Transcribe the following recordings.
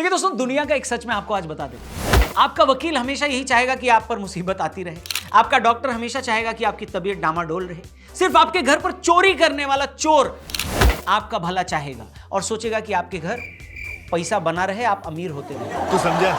देखिए दोस्तों, दुनिया का एक सच मैं आपको आज बता दें। आपका वकील हमेशा यही चाहेगा कि आप पर मुसीबत आती रहे। आपका डॉक्टर हमेशा चाहेगा कि आपकी तबीयत डामाडोल रहे। सिर्फ आपके घर पर चोरी करने वाला चोर आपका भला चाहेगा और सोचेगा कि आपके घर पैसा बना रहे, आप अमीर होते रहे। तू समझा?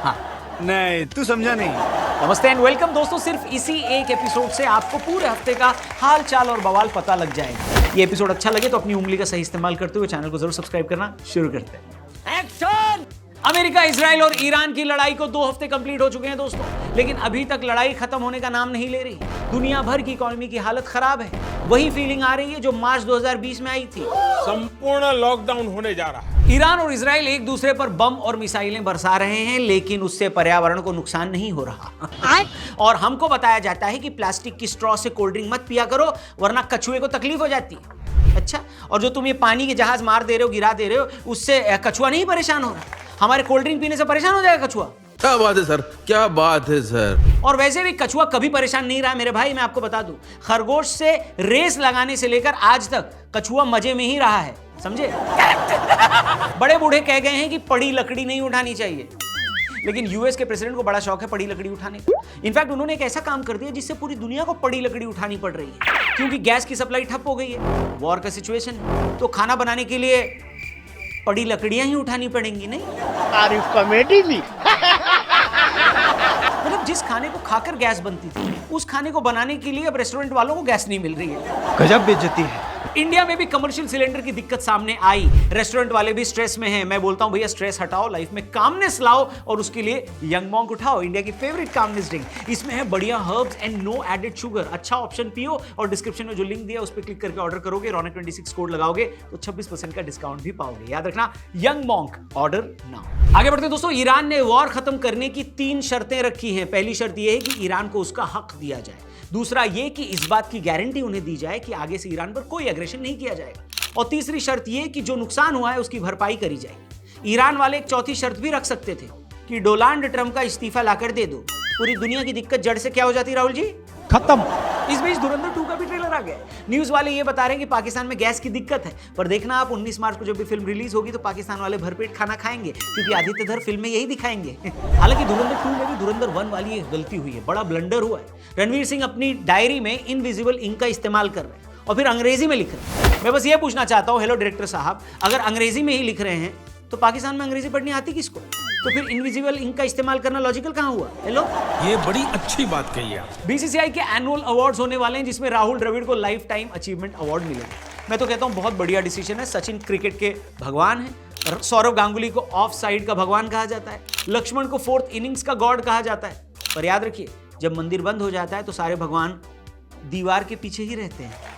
हाँ, नहीं, तू समझा नहीं। नमस्ते एंड वेलकम दोस्तों। सिर्फ इसी एक एपिसोड से आपको पूरे हफ्ते का हाल चाल और बवाल पता लग जाएगा। ये एपिसोड अच्छा लगे तो अपनी उंगली का सही इस्तेमाल करते हुए चैनल को जरूर सब्सक्राइब करना शुरू करते हैं। एक्शन! अमेरिका, इजराइल और ईरान की लड़ाई को 2 हफ्ते कंप्लीट हो चुके हैं दोस्तों, लेकिन अभी तक लड़ाई खत्म होने का नाम नहीं ले रही। दुनिया भर की इकोनॉमी की हालत खराब है। वही फीलिंग आ रही है जो मार्च 2020 में आई थी। संपूर्ण लॉकडाउन होने जा रहा है। ईरान और इजराइल एक दूसरे पर बम और मिसाइलें बरसा रहे हैं, लेकिन उससे पर्यावरण को नुकसान नहीं हो रहा। और हमको बताया जाता है कि प्लास्टिक की स्ट्रॉ से कोल्ड ड्रिंक मत पिया करो, वरना कछुए को तकलीफ हो जाती है। अच्छा, और जो तुम ये पानी के जहाज मार दे रहे हो, गिरा दे रहे हो, उससे कछुआ नहीं परेशान हो रहा। हमारे कोल्ड ड्रिंक पीने से परेशान हो जाएगा कछुआ। क्या बात है सर, क्या बात है सर। और वैसे भी कछुआ कभी परेशान नहीं रहा मेरे भाई, मैं आपको बता दूं। खरगोश से रेस लगाने से लेकर आज तक कछुआ मजे में ही रहा है, समझे? बड़े बूढ़े कह गए हैं कि पड़ी लकड़ी नहीं उठानी चाहिए, लेकिन यूएस के प्रेसिडेंट को बड़ा शौक है पड़ी लकड़ी उठाने का। इनफैक्ट उन्होंने एक ऐसा काम कर दिया जिससे पूरी दुनिया को पड़ी लकड़ी उठानी पड़ रही है, क्योंकि गैस की सप्लाई ठप हो गई है, वॉर का सिचुएशन है, तो खाना बनाने के लिए पड़ी लकड़ियां ही उठानी पड़ेंगी। नहीं, आर यू कॉमेडी मी? मतलब जिस खाने को खाकर गैस बनती थी, उस खाने को बनाने के लिए अब रेस्टोरेंट वालों को गैस नहीं मिल रही है। गजब बेइज्जती है। इंडिया में भी कमर्शियल सिलेंडर की दिक्कत सामने आई। रेस्टोरेंट वाले भी स्ट्रेस में हैं। मैं बोलता हूं भैया, स्ट्रेस हटाओ, लाइफ में कामनेस लाओ, और उसके लिए यंग मॉन्क उठाओ, इंडिया की फेवरेट कामनेस ड्रिंक। इसमें है बढ़िया herbs and no added sugar. अच्छा ऑप्शन पियो, और डिस्क्रिप्शन में जो लिंक दिया उस पर क्लिक करके ऑर्डर करोगे, रौनक26 कोड लगाओगे तो 26% का डिस्काउंट भी पाओगे। याद रखना, यंग मॉन्क, ऑर्डर नाउ। आगे बढ़ते हैं दोस्तों। ईरान ने वॉर खत्म करने की 3 शर्तें रखी हैं। पहली शर्त यह है कि ईरान को उसका हक दिया जाए। दूसरा ये कि इस बात की गारंटी उन्हें दी जाए कि आगे से ईरान पर कोई एग्रेशन नहीं किया जाएगा। और तीसरी शर्त ये कि जो नुकसान हुआ है उसकी भरपाई करी जाएगी। ईरान वाले एक चौथी शर्त भी रख सकते थे कि डोनाल्ड ट्रंप का इस्तीफा लाकर दे दो। पूरी दुनिया की दिक्कत जड़ से क्या हो जाती, राहुल जी? खत्म। इस बीच धुरंधर 2 का भी ट्रेलर आ गया है। न्यूज वाले ये बता रहे हैं कि पाकिस्तान में गैस की दिक्कत है, पर देखना आप 19 मार्च को जब भी फिल्म रिलीज होगी तो पाकिस्तान वाले भरपेट खाना खाएंगे, क्योंकि आदित्यधर फिल्म में यही दिखाएंगे। हालांकि धुरंधर 2 में भी धुरंधर 1 वाली एक गलती हुई है, बड़ा ब्लंडर हुआ है। रणवीर सिंह अपनी डायरी में इनविजिबल इंक का इस्तेमाल कर रहे हैं और फिर अंग्रेजी में लिख रहे हैं। मैं बस ये पूछना चाहता हूं, हेलो डायरेक्टर साहब, अगर अंग्रेजी में ही लिख रहे हैं तो पाकिस्तान में अंग्रेजी पढ़नी आती किसको? तो फिर इनविजिबल इंक का इस्तेमाल करना लॉजिकल कहां हुआ? हेलो, ये बड़ी अच्छी बात कही आप। बीसीसीआई के एनुअल अवार्ड्स होने वाले हैं, जिसमें राहुल द्रविड़ को लाइफ टाइम अचीवमेंट अवार्ड मिलेगा। मैं तो कहता हूं बहुत बढ़िया डिसीजन है। सचिन क्रिकेट के भगवान हैं, सौरव गांगुली को ऑफ साइड का भगवान कहा जाता है, लक्ष्मण को 4th इनिंग्स का गॉड कहा जाता है। पर याद रखिए, जब मंदिर बंद हो जाता है तो सारे भगवान दीवार के पीछे ही रहते हैं।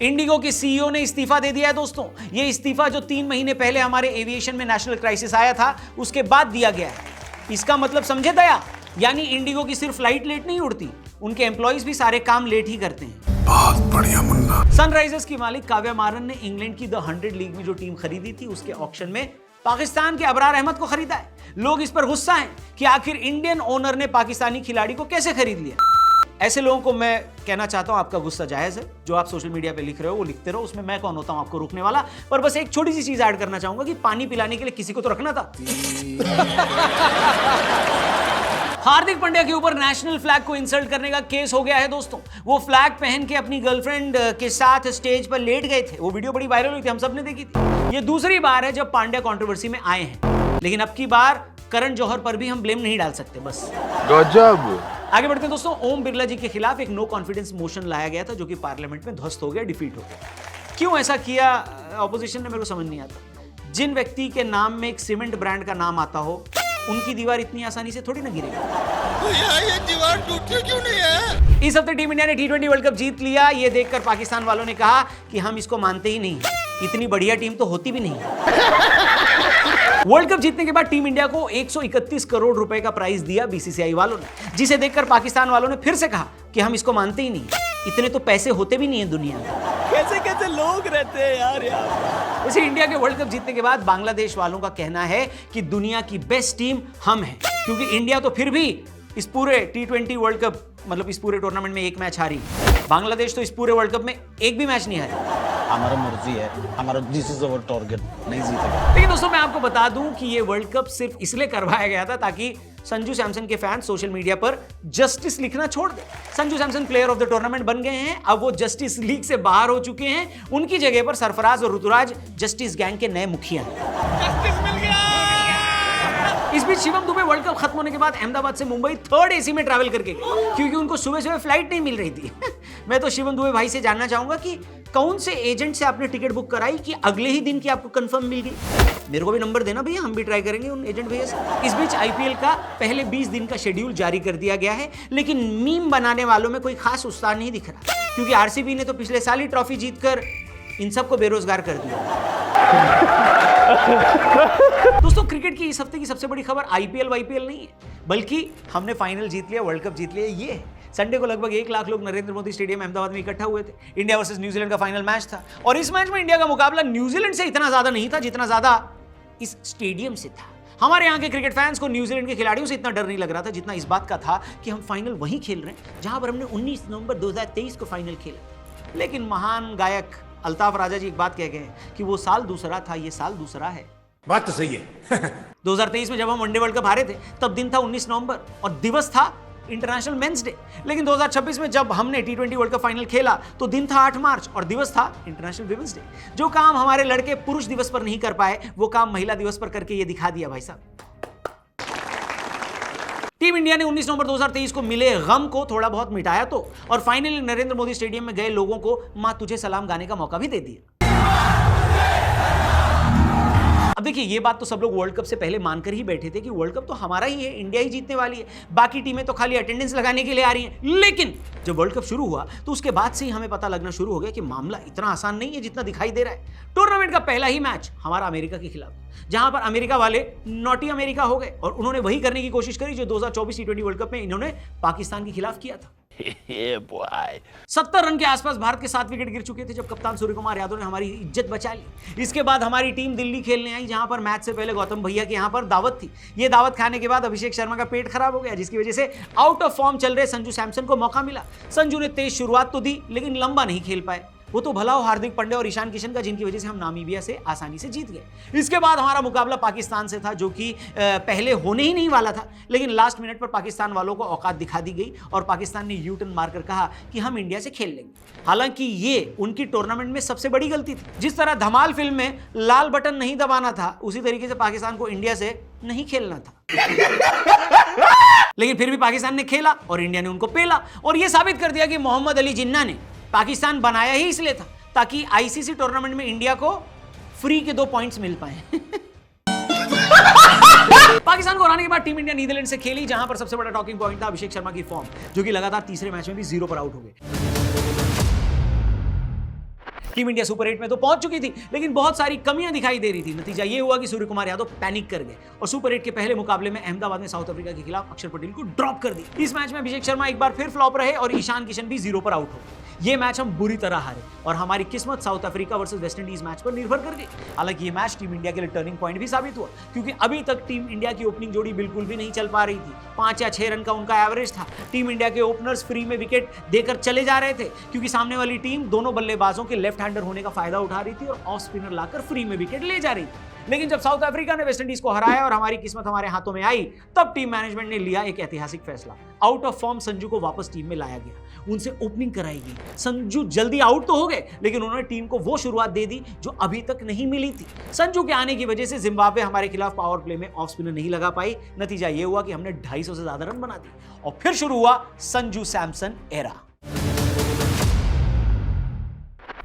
इंडिगो के सीईओ ने इस्तीफा दे दिया है दोस्तों। यह इस्तीफा जो 3 महीने पहले हमारे एविएशन में नेशनल क्राइसिस आया था, उसके बाद दिया गया है। इसका मतलब समझे दया, यानी इंडिगो की सिर्फ फ्लाइट लेट नहीं उड़ती, उनके एम्प्लॉइज भी सारे काम लेट ही करते हैं। बहुत बढ़िया मुन्ना। सनराइजर्स की मालिक काव्या मारन ने इंग्लैंड की द 100 लीग में जो टीम खरीदी थी, उसके ऑक्शन में पाकिस्तान के अबरार अहमद को खरीदा है। लोग इस पर गुस्सा हैं कि आखिर इंडियन ओनर ने पाकिस्तानी खिलाड़ी को कैसे खरीद लिया। ऐसे लोगों को मैं कहना चाहता हूं, आपका गुस्सा जायज है। जो आप सोशल मीडिया पे लिख रहे हो वो लिखते रहो, उसमें मैं कौन होता हूं आपको रोकने वाला। पर बस एक छोटी सी चीज ऐड करना चाहूंगा कि पानी पिलाने के लिए किसी को तो रखना था। हार्दिक पांड्या के ऊपर नेशनल फ्लैग को इंसल्ट करने का केस हो गया है दोस्तों। वो फ्लैग पहन के अपनी गर्लफ्रेंड के साथ स्टेज पर लेट गए थे। वो वीडियो बड़ी वायरल हुई थी, हम सब ने देखी थी। ये दूसरी बार है जब पांड्या कंट्रोवर्सी में आए हैं, लेकिन अब की बार करण जौहर पर भी हम ब्लेम नहीं डाल सकते। बस गजब। आगे बढ़ते हैं दोस्तों। ओम बिरला जी के खिलाफ एक नो कॉन्फिडेंस मोशन लाया गया था, जो कि पार्लियामेंट में ध्वस्त हो गया, डिफीट हो गया। क्यों ऐसा किया ऑपोजिशन ने, मेरे को समझ नहीं आता। जिन व्यक्ति के नाम में एक सीमेंट ब्रांड का नाम आता हो, उनकी दीवार इतनी आसानी से थोड़ी ना गिरेगी। तो यार ये दीवार टूटती क्यों नहीं है? इस हफ्ते टीम इंडिया ने T20 वर्ल्ड कप जीत लिया। ये देखकर पाकिस्तान वालों ने कहा कि हम इसको मानते ही नहीं, इतनी बढ़िया टीम तो होती भी नहीं। वर्ल्ड कप जीतने के बाद टीम इंडिया को 131 करोड़ रुपए का प्राइज दिया बीसीसीआई वालों ने, जिसे देखकर पाकिस्तान वालों ने फिर से कहा कि हम इसको मानते ही नहीं, इतने तो पैसे होते भी नहीं है दुनिया में। कैसे कैसे लोग रहते हैं यार। वैसे इंडिया के वर्ल्ड कप जीतने के बाद बांग्लादेश वालों का कहना है कि दुनिया की बेस्ट टीम हम हैं, क्योंकि इंडिया तो फिर भी इस पूरे T20 वर्ल्ड कप, मतलब इस पूरे टूर्नामेंट में 1 मैच हारी। बांग्लादेश तो इस पूरे वर्ल्ड कप में एक भी मैच नहीं हारी। हमारा मर्जी है, हमारा दिस इज अवर टारगेट, नहीं जीतेगा। लेकिन दोस्तों मैं आपको बता दूं कि ये वर्ल्ड कप सिर्फ इसलिए करवाया गया था ताकि संजू सैमसन के फैंस सोशल मीडिया पर जस्टिस लिखना छोड़ दें। Sanju Samson player of the tournament बन गए हैं, अब वो जस्टिस लीग से बाहर हो चुके हैं। उनकी जगह पर सरफराज और ऋतुराज जस्टिस गैंग के नए मुखिया हैं। इस बीच शिवम दुबे वर्ल्ड कप खत्म होने के बाद अहमदाबाद से मुंबई 3rd AC में ट्रैवल करके गए क्योंकि उनको सुबह सुबह फ्लाइट नहीं मिल रही थी। मैं तो शिवम दुबे भाई से जानना चाहूंगा कि कौन से एजेंट से आपने टिकट बुक कराई कि अगले ही दिन की आपको कंफर्म मिल गई। मेरे को भी नंबर देना भैया, हम भी ट्राई करेंगे उन एजेंट भैया से। इस बीच IPL का पहले 20 दिन का शेड्यूल जारी कर दिया गया है, लेकिन मीम बनाने वालों में कोई खास उत्साह नहीं दिख रहा क्योंकि RCB ने तो पिछले साल ही ट्रॉफी जीतकर इन सबको बेरोजगार कर दिया। दोस्तों क्रिकेट की इस हफ्ते की सबसे बड़ी खबर IPL नहीं है, बल्कि हमने फाइनल जीत लिया, वर्ल्ड कप जीत लिया। ये है संडे को लगभग 1 लाख लोग नरेंद्र मोदी स्टेडियम अहमदाबाद में इकट्ठा हुए थे। इंडिया वर्सेस न्यूजीलैंड का फाइनल मैच था और इस मैच में इंडिया का मुकाबला न्यूजीलैंड से इतना ज्यादा नहीं था जितना ज्यादा इस स्टेडियम से था। हमारे यहाँ के क्रिकेट फैंस को न्यूजीलैंड के खिलाड़ियों से इतना डर नहीं लग रहा था जितना इस बात का था कि हम फाइनल वहीं खेल रहे हैं जहां पर हमने 19 नवंबर 2023 को फाइनल खेला। लेकिन महान गायक अल्ताफ राजा जी एक बात कह गए कि वो साल दूसरा था, ये साल दूसरा है। बात तो सही है। 2023 में जब हम वनडे वर्ल्ड कप हारे थे तब दिन था 19 नवंबर और दिवस था इंटरनेशनल मेंस डे। लेकिन 2026 में जब हमने T20 वर्ल्ड कप फाइनल खेला तो दिन था 8 मार्च और दिवस था इंटरनेशनल विमेंस डे। जो काम हमारे लड़के पुरुष दिवस पर नहीं कर पाए वो काम महिला दिवस पर करके ये दिखा दिया भाई साहब। टीम इंडिया ने 19 नवंबर 2023 को मिले गम को थोड़ा बहुत मिटाया तो, और फाइनली नरेंद्र मोदी स्टेडियम में गए लोगों को मां तुझे सलाम गाने का मौका भी दे दिया। अब देखिए ये बात तो सब लोग वर्ल्ड कप से पहले मानकर ही बैठे थे कि वर्ल्ड कप तो हमारा ही है, इंडिया ही जीतने वाली है, बाकी टीमें तो खाली अटेंडेंस लगाने के लिए आ रही हैं। लेकिन जब वर्ल्ड कप शुरू हुआ तो उसके बाद से ही हमें पता लगना शुरू हो गया कि मामला इतना आसान नहीं है जितना दिखाई दे रहा है। टूर्नामेंट का पहला ही मैच हमारा अमेरिका के खिलाफ, जहां पर अमेरिका वाले नॉटी अमेरिका हो गए और उन्होंने वही करने की कोशिश करी जो 2024 T20 वर्ल्ड कप में इन्होंने पाकिस्तान के खिलाफ किया था। 70 रन के आसपास भारत के 7 विकेट गिर चुके थे जब कप्तान सूर्य कुमार यादव ने हमारी इज्जत बचा ली। इसके बाद हमारी टीम दिल्ली खेलने आई जहां पर मैच से पहले गौतम भैया के यहां पर दावत थी। ये दावत खाने के बाद अभिषेक शर्मा का पेट खराब हो गया जिसकी वजह से आउट ऑफ फॉर्म चल रहे संजू सैमसन को मौका मिला। संजू ने तेज शुरुआत तो दी लेकिन लंबा नहीं खेल पाए। वो तो भला हो हार्दिक पांड्या और ईशान किशन का जिनकी वजह से हम नामीबिया से आसानी से जीत गए। इसके बाद हमारा मुकाबला पाकिस्तान से था जो कि पहले होने ही नहीं वाला था, लेकिन लास्ट मिनट पर पाकिस्तान वालों को औकात दिखा दी गई और पाकिस्तान ने यू टर्न मारकर कहा कि हम इंडिया से खेल लेंगे। हालांकि ये उनकी टूर्नामेंट में सबसे बड़ी गलती थी। जिस तरह धमाल फिल्म में लाल बटन नहीं दबाना था उसी तरीके से पाकिस्तान को इंडिया से नहीं खेलना था। लेकिन फिर भी पाकिस्तान ने खेला और इंडिया ने उनको पेला और यह साबित कर दिया कि मोहम्मद अली जिन्ना ने पाकिस्तान बनाया ही इसलिए था ताकि ICC टूर्नामेंट में इंडिया को फ्री के 2 पॉइंट्स मिल पाए। पाकिस्तान को हराने के बाद टीम इंडिया नीदरलैंड से खेली जहां पर सबसे बड़ा टॉकिंग पॉइंट था अभिषेक शर्मा की फॉर्म, जो कि लगातार तीसरे मैच में भी 0 पर आउट हो गए। टीम इंडिया सुपर 8 में तो पहुंच चुकी थी लेकिन बहुत सारी कमियां दिखाई दे रही थी। नतीजा ये हुआ कि सूर्य कुमार यादव पैनिक कर गए और सुपर 8 के पहले मुकाबले में अहमदाबाद में साउथ अफ्रीका के खिलाफ अक्षर पटेल को ड्रॉप कर दी। इस मैच में अभिषेक शर्मा एक बार फिर फ्लॉप रहे और ईशान किशन भी 0 पर आउट हो गए। ये मैच हम बुरी तरह हारे और हमारी किस्मत south Africa versus West Indies match पर निर्भर कर गई। हालांकि ये मैच टीम इंडिया के लिए टर्निंग पॉइंट भी साबित हुआ क्योंकि अभी तक टीम इंडिया की ओपनिंग जोड़ी बिल्कुल भी नहीं चल पा रही थी। 5 या 6 रन का उनका एवरेज था। टीम इंडिया के ओपनर्स फ्री में विकेट देकर चले जा रहे थे क्योंकि सामने वाली टीम दोनों बल्लेबाजों के लेफ्ट हैंडर होने का फायदा उठा रही थी और ऑफ स्पिनर लाकर फ्री में विकेट ले जा रही थी। लेकिन जब साउथ अफ्रीका ने वेस्ट इंडीज को हराया और हमारी किस्मत हमारे हाथों में आई तब टीम मैनेजमेंट ने लिया एक ऐतिहासिक फैसला। आउट ऑफ फॉर्म संजू को वापस टीम में लाया गया, उनसे ओपनिंग कराई गई। संजू जल्दी आउट तो हो गए लेकिन उन्होंने टीम को वो शुरुआत दे दी जो अभी तक नहीं मिली थी। संजू के आने की वजह से जिम्बाब्वे हमारे खिलाफ पावर प्ले में ऑफ स्पिनर नहीं लगा पाई। नतीजा ये हुआ कि हमने 250 से ज्यादा रन बना दिए और फिर शुरू हुआ संजू सैमसन एरा।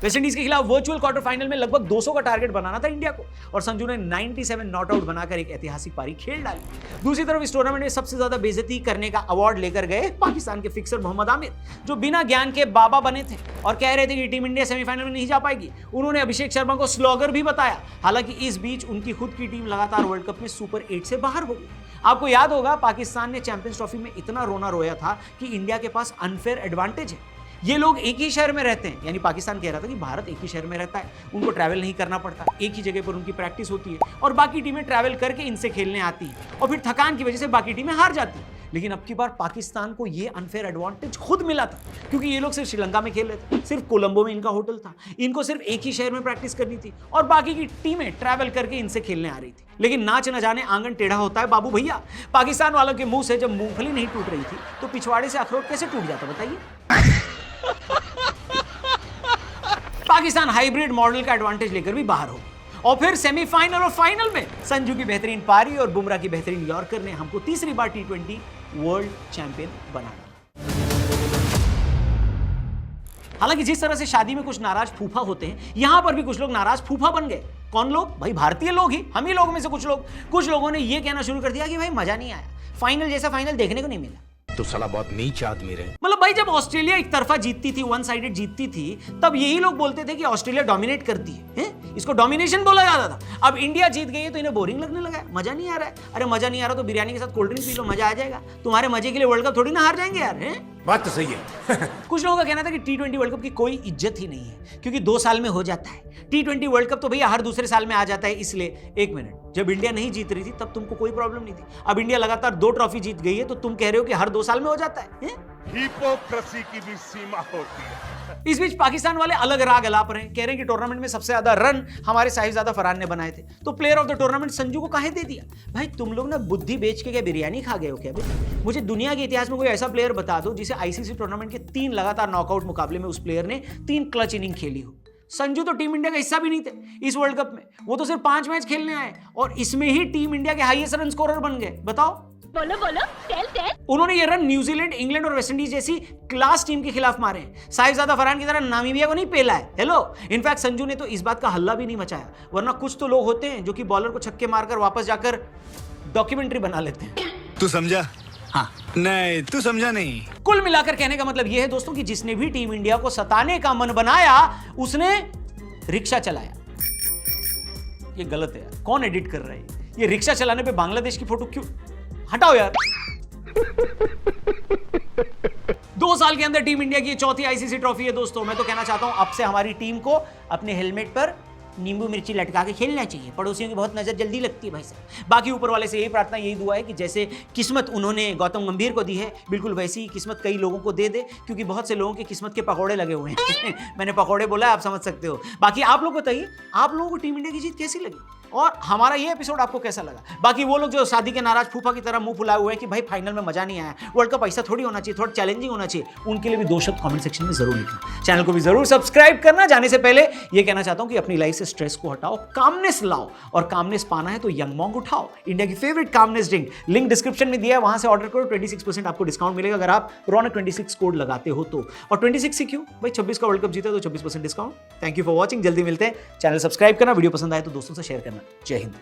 वेस्टइंडीज के खिलाफ वर्चुअल क्वार्टर फाइनल में लगभग 200 का टारगेट बनाना था इंडिया को और संजू ने 97 नॉट आउट बनाकर एक ऐतिहासिक पारी खेल डाली। दूसरी तरफ इस टूर्नामेंट में सबसे ज्यादा बेइज्जती करने का अवार्ड लेकर गए पाकिस्तान के फिक्सर मोहम्मद आमिर, जो बिना ज्ञान के बाबा बने थे और कह रहे थे कि टीम इंडिया सेमीफाइनल में नहीं जा पाएगी। उन्होंने अभिषेक शर्मा को स्लॉगर भी बताया। हालांकि इस बीच उनकी खुद की टीम लगातार वर्ल्ड कप में सुपर 8 से बाहर हो गई। आपको याद होगा पाकिस्तान ने चैंपियंस ट्रॉफी में इतना रोना रोया था कि इंडिया के पास अनफेयर एडवांटेज है। ये लोग एक ही शहर में रहते हैं, यानी पाकिस्तान कह रहा था कि भारत एक ही शहर में रहता है, उनको ट्रैवल नहीं करना पड़ता, एक ही जगह पर उनकी प्रैक्टिस होती है और बाकी टीमें ट्रैवल करके इनसे खेलने आती हैं और फिर थकान की वजह से बाकी टीमें हार जाती हैं। लेकिन अब की बार पाकिस्तान को ये अनफेयर एडवांटेज खुद मिला था, क्योंकि ये लोग सिर्फ श्रीलंका में खेल रहे थे, सिर्फ कोलंबो में इनका होटल था, इनको सिर्फ एक ही शहर में प्रैक्टिस करनी थी और बाकी की टीमें ट्रैवल करके इनसे खेलने आ रही थी। लेकिन नाच न जाने आंगन टेढ़ा होता है बाबू भैया। पाकिस्तान वालों के मुंह से जब मूंगफली नहीं टूट रही थी तो पिछवाड़े से अखरोट कैसे टूट जाता बताइए। पाकिस्तान हाइब्रिड मॉडल का एडवांटेज लेकर भी बाहर हो और फिर सेमीफाइनल और फाइनल में संजू की बेहतरीन पारी और बुमराह की बेहतरीन यॉर्कर ने हमको तीसरी बार T20 वर्ल्ड चैंपियन बनाया। हालांकि जिस तरह से शादी में कुछ नाराज फूफा होते हैं, यहां पर भी कुछ लोग नाराज फूफा बन गए। कौन लोग? भाई भारतीय लोग ही, हम ही लोगों में से कुछ लोगों ने यह कहना शुरू कर दिया कि भाई मजा नहीं आया, फाइनल जैसा फाइनल देखने को नहीं मिला। तो साला बहुत नीच आदमी रहे। मतलब भाई जब ऑस्ट्रेलिया एक तरफा जीतती थी, वन साइडेड जीतती थी, तब यही लोग बोलते थे कि ऑस्ट्रेलिया डोमिनेट करती है? इसको डोमिनेशन बोला जाता था। अब इंडिया जीत गई है तो इन्हें बोरिंग लगने लगा है, मजा नहीं आ रहा है। अरे मजा नहीं आ रहा तो बिरयानी के साथ कोल्ड ड्रिंक पी लो, मजा आ जाएगा। तुम्हारे मजे के लिए वर्ल्ड कप थोड़ी ना हार जाएंगे यार, हैं? बात तो सही है। कुछ लोगों का कहना था कि T20 वर्ल्ड कप की कोई इज्जत ही नहीं है, क्योंकि 2 साल में हो जाता है। T20 वर्ल्ड कप तो भैया हर दूसरे साल में आ जाता है, इसलिए। एक मिनट, जब इंडिया नहीं जीत रही थी तब तुमको कोई प्रॉब्लम नहीं थी। अब इंडिया लगातार 2 ट्रॉफी जीत गई है तो तुम कह रहे हो कि हर 2 साल में हो जाता है? हिपोक्रेसी की भी सीमा होती है। इस बीच पाकिस्तान वाले अलग राग अलाप रहे हैं, कह रहे हैं कि टूर्नामेंट में सबसे ज्यादा रन हमारे साहिबजादा फरहान ने बनाए थे, तो player of the tournament Sanju को काहे दे दिया? भाई तुम लोग ना बुद्धि बेच के क्या बिरयानी खा गए हो क्या? मुझे दुनिया के इतिहास में कोई ऐसा प्लेयर बता दो जिसे आईसीसी टूर्नामेंट के 3 लगातार नॉकआउट मुकाबले में उस प्लेयर ने 3 क्लच इनिंग खेली हो। संजू तो टीम इंडिया का हिस्सा भी नहीं थे इस वर्ल्ड कप में, वो तो सिर्फ 5 मैच खेलने आए और इसमें ही टीम इंडिया के हाईएस्ट रन स्कोरर बन गए। बताओ, बोलो बोलो, टेल। उन्होंने ये रन न्यूजीलैंड, इंग्लैंड और वेस्टइंडीज जैसी क्लास टीम के खिलाफ मारे हैं। साहिबजादा फरहान की तरह नामीबिया को नहीं पेला है। हेलो, इनफैक्ट संजू ने तो इस बात का हल्ला भी नहीं मचाया, वरना कुछ तो लोग होते हैं जो कि बॉलर को छक्के मारकर वापस जाकर डॉक्यूमेंट्री बना लेते हैं। तू समझा? हाँ। नहीं, तू समझा नहीं। कुल मिलाकर कहने का मतलब यह है दोस्तों कि जिसने भी टीम इंडिया को सताने का मन बनाया उसने रिक्शा चलाया। ये गलत है यार, कौन एडिट कर रहा है ये? रिक्शा चलाने पे बांग्लादेश की फोटो क्यों? हटाओ यार। 2 साल के अंदर टीम इंडिया की 4थी आईसीसी ट्रॉफी है दोस्तों। मैं तो कहना चाहता हूं अब से हमारी टीम को अपने हेलमेट पर नींबू मिर्ची लटका के खेलना चाहिए। पड़ोसियों की बहुत नजर जल्दी लगती है भाई साहब। बाकी ऊपर वाले से यही प्रार्थना, यही दुआ है कि जैसे किस्मत उन्होंने गौतम गंभीर को दी है, बिल्कुल वैसी ही किस्मत कई लोगों को दे दे, क्योंकि बहुत से लोगों की किस्मत के पकौड़े लगे हुए हैं। मैंने पकौड़े बोला, आप समझ सकते हो। बाकी आप लोग बताइए, आप लोगों को टीम इंडिया की जीत कैसी लगी और हमारा ये एपिसोड आपको कैसा लगा? बाकी वो लोग जो शादी के नाराज फूफा की तरह मुंह फुलाए हुए हैं कि भाई फाइनल में मजा नहीं आया, वर्ल्ड कप ऐसा थोड़ी होना चाहिए, थोड़ा चैलेंजिंग होना चाहिए, उनके लिए भी 2 शब्द कमेंट सेक्शन में जरूर लिखना। चैनल को भी जरूर सब्सक्राइब करना। जाने से पहले ये कहना चाहता हूं कि अपनी लाइफ से स्ट्रेस को हटाओ, कामनेस लाओ, और कामनेस पाना है तो यंग मॉन्क उठाओ, इंडिया की फेवरेट कामनेस ड्रिंक। लिंक डिस्क्रिप्शन में दिया है, वहां से ऑर्डर करो। 26% आपको डिस्काउंट मिलेगा अगर आप रौनक 26 कोड लगाते हो तो। और 26 से क्यों भाई? 26 का वर्ल्ड कप जीता तो 26% discount. Thank you for watching. जल्दी मिलते हैं। चैनल सब्सक्राइब करना, वीडियो पसंद आए तो दोस्तों से शेयर करना। जय हिंद।